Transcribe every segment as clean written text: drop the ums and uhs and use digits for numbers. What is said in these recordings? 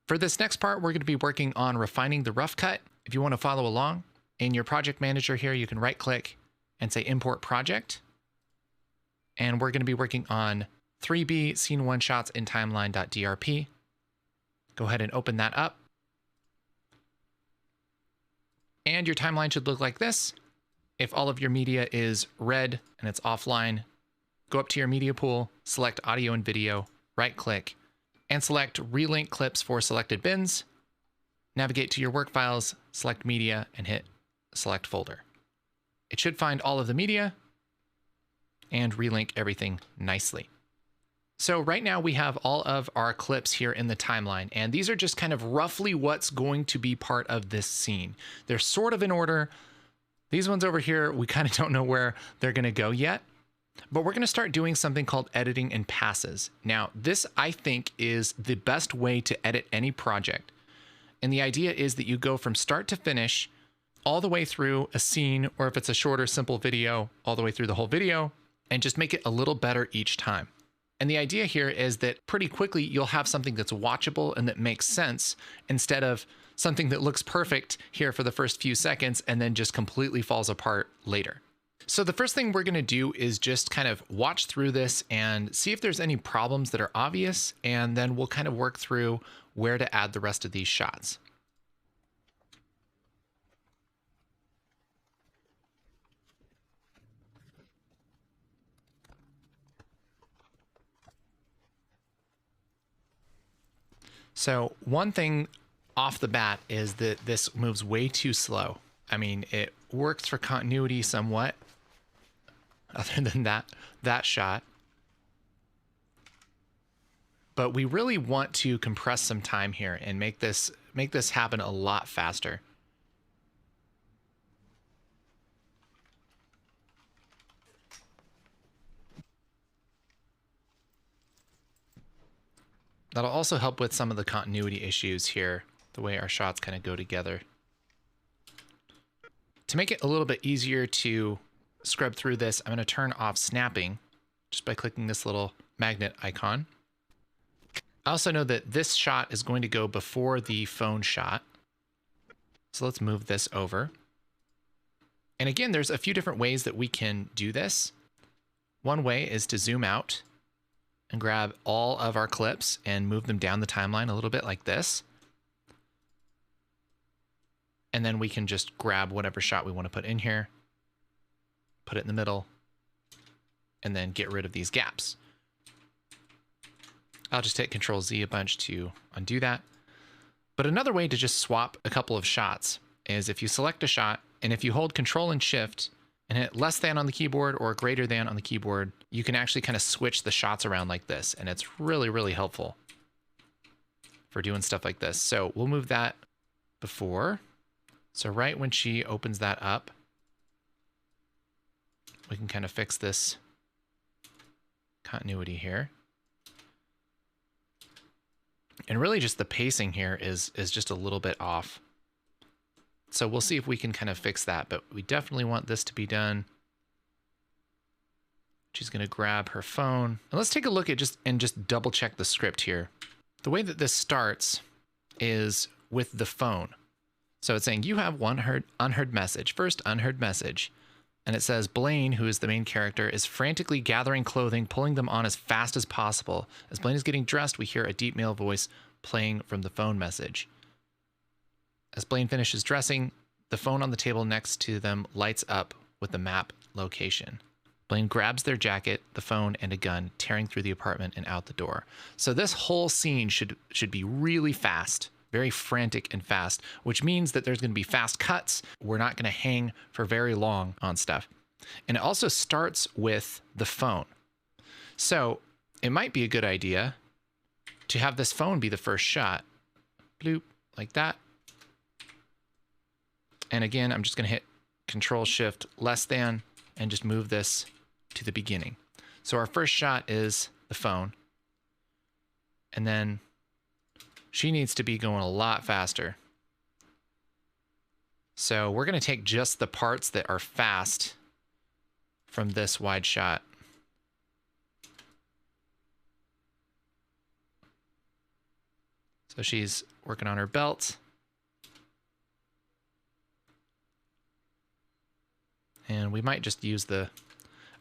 For this next part, we're going to be working on refining the rough cut. If you want to follow along in your project manager here, you can right click and say import project. And we're going to be working on 3B scene 1 shots in timeline.drp. Go ahead and open that up. And your timeline should look like this. If all of your media is red and it's offline, go up to your media pool, select audio and video, right click, and select relink clips for selected bins. Navigate to your work files, select media, and hit select folder. It should find all of the media and relink everything nicely. So right now we have all of our clips here in the timeline, and these are just kind of roughly what's going to be part of this scene. They're sort of in order. These ones over here, we kind of don't know where they're going to go yet, but we're going to start doing something called editing in passes. Now, this I think is the best way to edit any project. And the idea is that you go from start to finish all the way through a scene, or if it's a shorter, simple video, all the way through the whole video, and just make it a little better each time. And the idea here is that pretty quickly you'll have something that's watchable and that makes sense, instead of something that looks perfect here for the first few seconds and then just completely falls apart later. So the first thing we're going to do is just kind of watch through this and see if there's any problems that are obvious, and then we'll kind of work through where to add the rest of these shots. So one thing off the bat is that this moves way too slow. I mean, it works for continuity somewhat, other than that shot. But we really want to compress some time here and make this happen a lot faster. That'll also help with some of the continuity issues here, the way our shots kind of go together. To make it a little bit easier to scrub through this, I'm going to turn off snapping just by clicking this little magnet icon. I also know that this shot is going to go before the phone shot. So let's move this over. And again, there's a few different ways that we can do this. One way is to zoom out and grab all of our clips and move them down the timeline a little bit like this. And then we can just grab whatever shot we want to put in here, put it in the middle, and then get rid of these gaps. I'll just hit Control Z a bunch to undo that. But another way to just swap a couple of shots is if you select a shot, and if you hold Control and Shift and hit less than on the keyboard or greater than on the keyboard, you can actually kind of switch the shots around like this. And it's really, really helpful for doing stuff like this. So we'll move that before. So right when she opens that up, we can kind of fix this continuity here. And really just the pacing here is just a little bit off. So we'll see if we can kind of fix that, but we definitely want this to be done. She's going to grab her phone. And let's take a look at just double check the script here. The way that this starts is with the phone. So it's saying you have one unheard message, first unheard message. And it says Blaine, who is the main character, is frantically gathering clothing, pulling them on as fast as possible. As Blaine is getting dressed, we hear a deep male voice playing from the phone message. As Blaine finishes dressing, the phone on the table next to them lights up with the map location. Blaine grabs their jacket, the phone, and a gun, tearing through the apartment and out the door. So this whole scene should be really fast, very frantic and fast, which means that there's going to be fast cuts. We're not going to hang for very long on stuff. And it also starts with the phone. So it might be a good idea to have this phone be the first shot. Bloop, like that. And again, I'm just going to hit Control Shift less than and just move this to the beginning. So our first shot is the phone. And then she needs to be going a lot faster. So we're going to take just the parts that are fast from this wide shot. So So she's working on her belt. And we might just use the,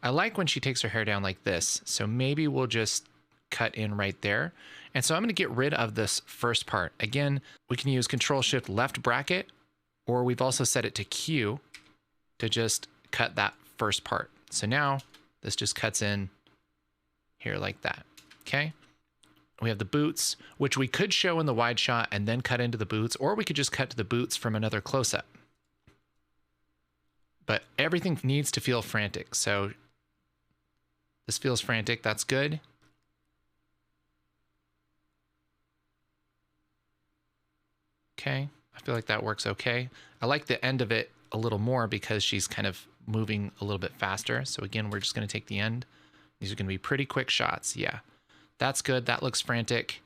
I like when she takes her hair down like this. So maybe we'll just cut in right there. And so I'm going to get rid of this first part. Again, we can use Control Shift left bracket, or we've also set it to Q to just cut that first part. So now this just cuts in here like that. Okay. We have the boots, which we could show in the wide shot and then cut into the boots, or we could just cut to the boots from another close-up. But everything needs to feel frantic. So this feels frantic. That's good. Okay. I feel like that works okay. I like the end of it a little more because she's kind of moving a little bit faster. So again, we're just going to take the end. These are going to be pretty quick shots. Yeah, that's good. That looks frantic.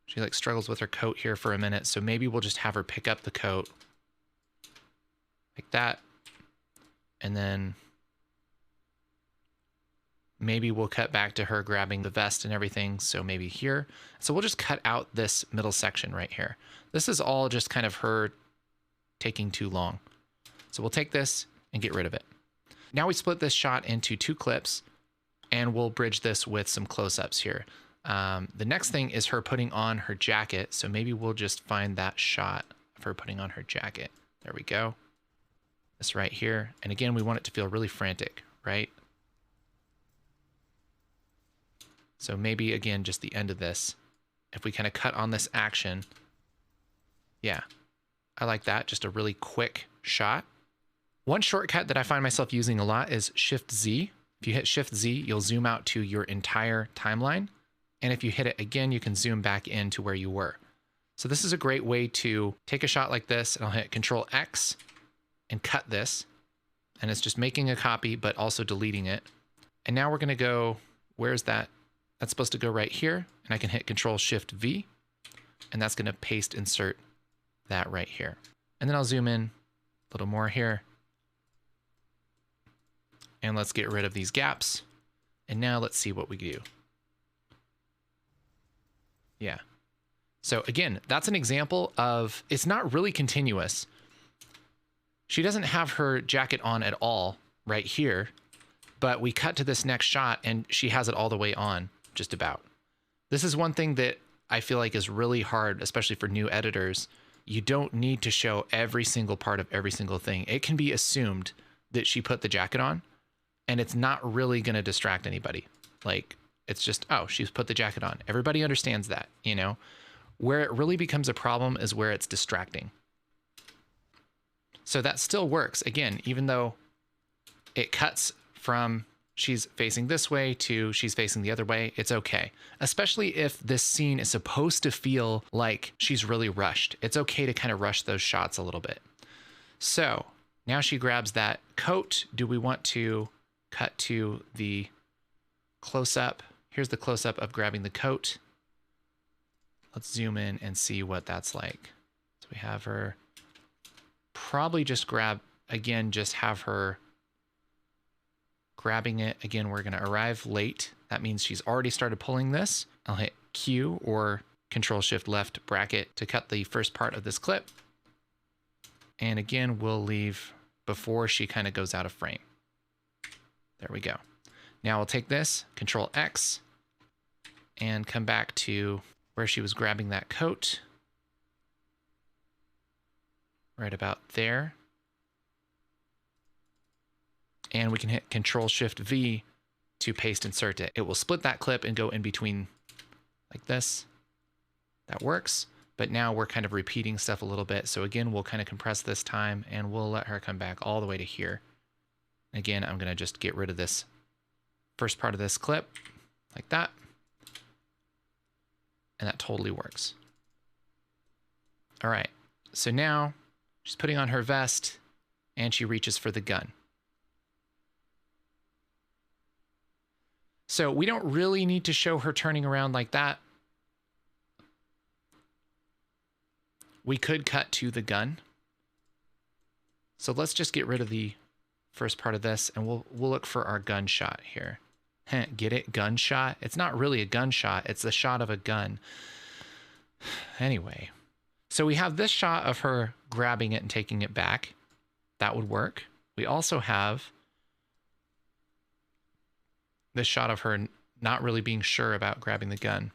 She like struggles with her coat here for a minute. So maybe we'll just have her pick up the coat like that. And then maybe we'll cut back to her grabbing the vest and everything. So maybe here. So we'll just cut out this middle section right here. This is all just kind of her taking too long. So we'll take this and get rid of it. Now we split this shot into 2 clips and we'll bridge this with some close-ups here. The next thing is her putting on her jacket. So maybe we'll just find that shot of her putting on her jacket. There we go. This right here. And again, we want it to feel really frantic, right? So maybe again, just the end of this. If we kind of cut on this action. Yeah, I like that. Just a really quick shot. One shortcut that I find myself using a lot is Shift Z. If you hit Shift Z, you'll zoom out to your entire timeline. And if you hit it again, you can zoom back into where you were. So this is a great way to take a shot like this, and I'll hit Control X and cut this. And it's just making a copy, but also deleting it. And now we're going to go, where's that? That's supposed to go right here. And I can hit Control Shift V, and that's going to paste insert that right here. And then I'll zoom in a little more here. And let's get rid of these gaps. And now let's see what we do. Yeah. So again, that's an example of, it's not really continuous. She doesn't have her jacket on at all right here, but we cut to this next shot and she has it all the way on, just about. This is one thing that I feel like is really hard, especially for new editors. You don't need to show every single part of every single thing. It can be assumed that she put the jacket on, and it's not really going to distract anybody. Like, it's just, oh, she's put the jacket on. Everybody understands that, you know? Where it really becomes a problem is where it's distracting. So that still works. Again, even though it cuts from she's facing this way to she's facing the other way, it's okay. Especially if this scene is supposed to feel like she's really rushed. It's okay to kind of rush those shots a little bit. So now she grabs that coat. Do we want to cut to the close-up? Here's the close-up of grabbing the coat. Let's zoom in and see what that's like. So we have her probably just grab, again, just have her grabbing it. Again, we're going to arrive late. That means she's already started pulling this. I'll hit Q or Control Shift left bracket to cut the first part of this clip. And again, we'll leave before she kind of goes out of frame. There we go. Now we'll take this, Control X, and come back to where she was grabbing that coat. Right about there. And we can hit Control Shift V to paste insert it. It will split that clip and go in between like this. That works. But now we're kind of repeating stuff a little bit. So again, we'll kind of compress this time and we'll let her come back all the way to here. Again, I'm going to just get rid of this first part of this clip like that. And that totally works. All right. So now she's putting on her vest and she reaches for the gun. So we don't really need to show her turning around like that. We could cut to the gun. So let's just get rid of the first part of this and we'll look for our gun shot here. Get it? Gunshot? It's not really a gunshot. It's the shot of a gun. Anyway, so we have this shot of her grabbing it and taking it back. That would work. We also have this shot of her not really being sure about grabbing the gun.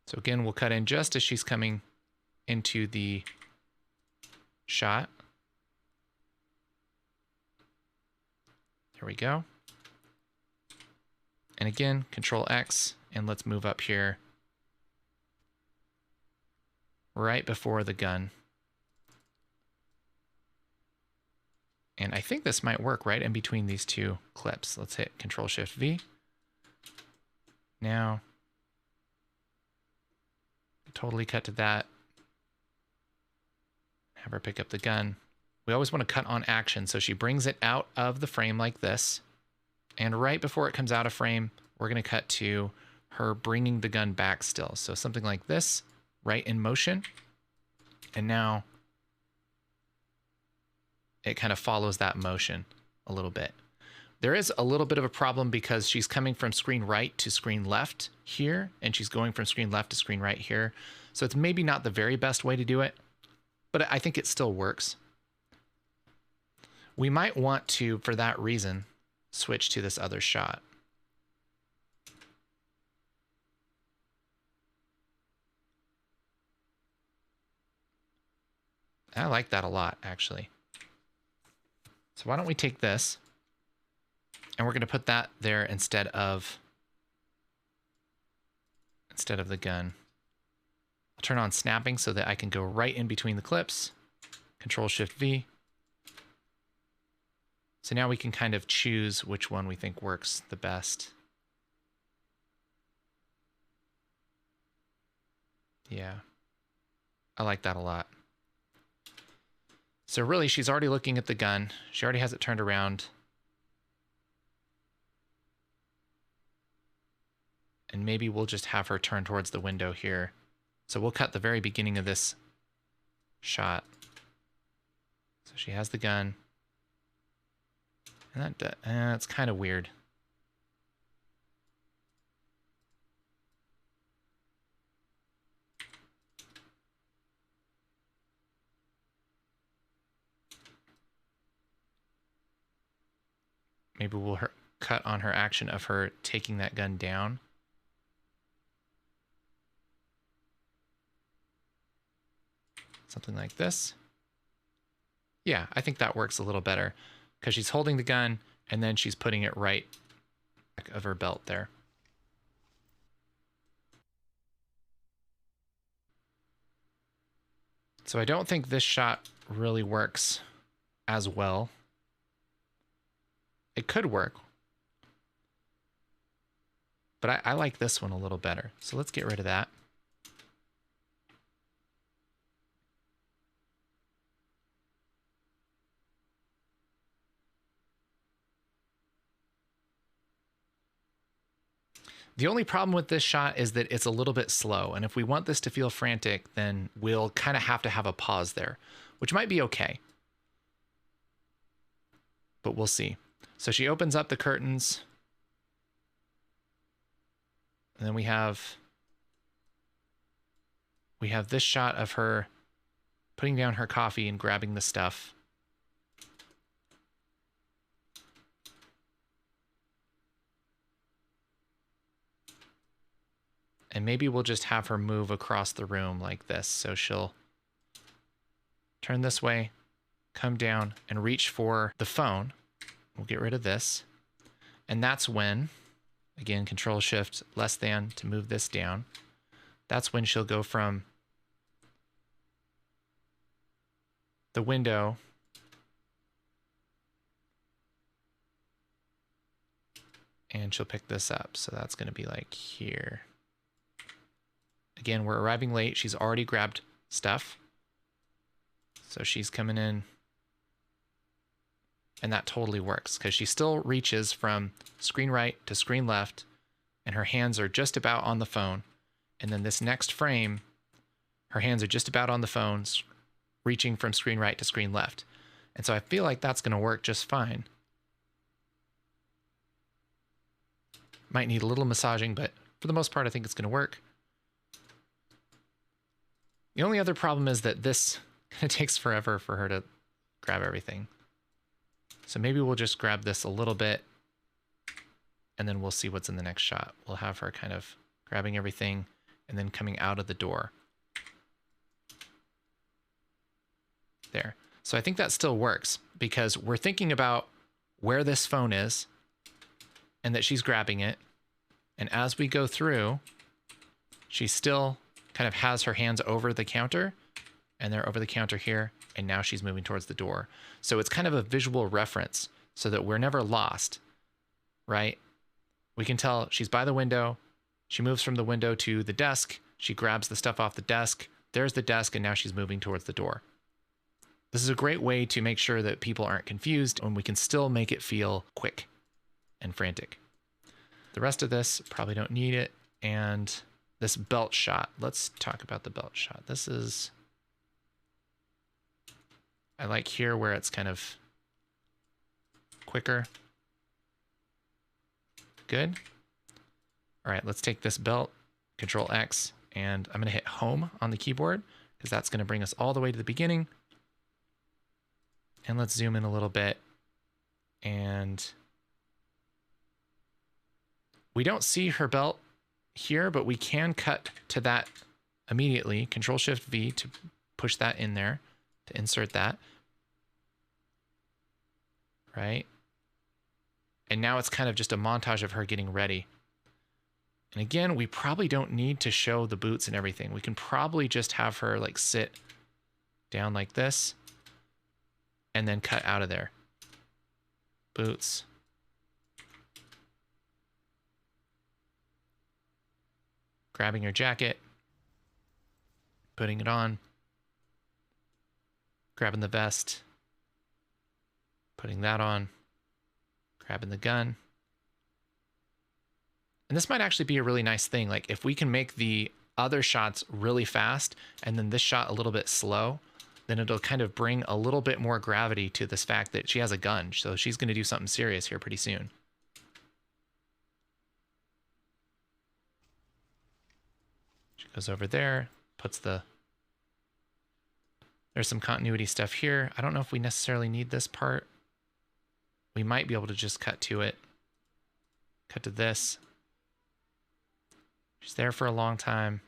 So again, we'll cut in just as she's coming into the shot. There we go. And again, Control X, and let's move up here right before the gun. And I think this might work right in between these two clips. Let's hit Control Shift V. Now, totally cut to that. Have her pick up the gun. We always want to cut on action. So she brings it out of the frame like this. And right before it comes out of frame, we're going to cut to her bringing the gun back still. So something like this, right in motion. And now it kind of follows that motion a little bit. There is a little bit of a problem because she's coming from screen right to screen left here, and she's going from screen left to screen right here. So it's maybe not the very best way to do it, but I think it still works. We might want to, for that reason, switch to this other shot. I like that a lot, actually. So why don't we take this, and we're going to put that there instead of the gun. I'll turn on snapping so that I can go right in between the clips. Control Shift V. So now we can kind of choose which one we think works the best. Yeah, I like that a lot. So really, she's already looking at the gun. She already has it turned around. And maybe we'll just have her turn towards the window here. So we'll cut the very beginning of this shot. So she has the gun. And that's kind of weird. Maybe we'll cut on her action of her taking that gun down. Something like this. Yeah, I think that works a little better because she's holding the gun and then she's putting it right back of her belt there. So I don't think this shot really works as well. It could work, but I like this one a little better. So let's get rid of that. The only problem with this shot is that it's a little bit slow. And if we want this to feel frantic, then we'll kind of have to have a pause there, which might be okay. But we'll see. So she opens up the curtains. And then we have this shot of her putting down her coffee and grabbing the stuff. And maybe we'll just have her move across the room like this. So she'll turn this way, come down, and reach for the phone. We'll get rid of this. And that's when, again, Control Shift less than to move this down. That's when she'll go from the window and she'll pick this up. So that's going to be like here. Again, we're arriving late. She's already grabbed stuff. So she's coming in. And that totally works because she still reaches from screen right to screen left. And her hands are just about on the phone. And then this next frame, her hands are just about on the phone, reaching from screen right to screen left. And so I feel like that's going to work just fine. Might need a little massaging, but for the most part, I think it's going to work. The only other problem is that this kind of takes forever for her to grab everything. So maybe we'll just grab this a little bit and then we'll see what's in the next shot. We'll have her kind of grabbing everything and then coming out of the door. There. So I think that still works because we're thinking about where this phone is and that she's grabbing it. And as we go through, she still kind of has her hands over the counter and they're over the counter here. And now she's moving towards the door. So it's kind of a visual reference so that we're never lost, right? We can tell she's by the window. She moves from the window to the desk. She grabs the stuff off the desk. There's the desk. And now she's moving towards the door. This is a great way to make sure that people aren't confused and we can still make it feel quick and frantic. The rest of this, probably don't need it. And this belt shot, let's talk about the belt shot. This is, I like here where it's kind of quicker. Good. All right, let's take this belt, Control X, and I'm gonna hit home on the keyboard because that's gonna bring us all the way to the beginning. And let's zoom in a little bit. And we don't see her belt here, but we can cut to that immediately. Control Shift V to push that in there, to insert that. Right? And now it's kind of just a montage of her getting ready. And again, we probably don't need to show the boots and everything. We can probably just have her like sit down like this and then cut out of there. Boots. Grabbing her jacket, putting it on, grabbing the vest, putting that on, grabbing the gun. And this might actually be a really nice thing. Like if we can make the other shots really fast and then this shot a little bit slow, then it'll kind of bring a little bit more gravity to this fact that she has a gun. So she's going to do something serious here pretty soon. She goes over there, puts the... There's some continuity stuff here. I don't know if we necessarily need this part. We might be able to just cut to it. Cut to this. She's there for a long time.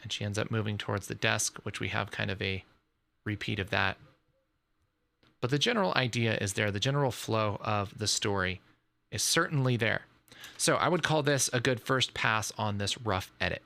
And she ends up moving towards the desk, which we have kind of a repeat of that. But the general idea is there. The general flow of the story is certainly there. So I would call this a good first pass on this rough edit.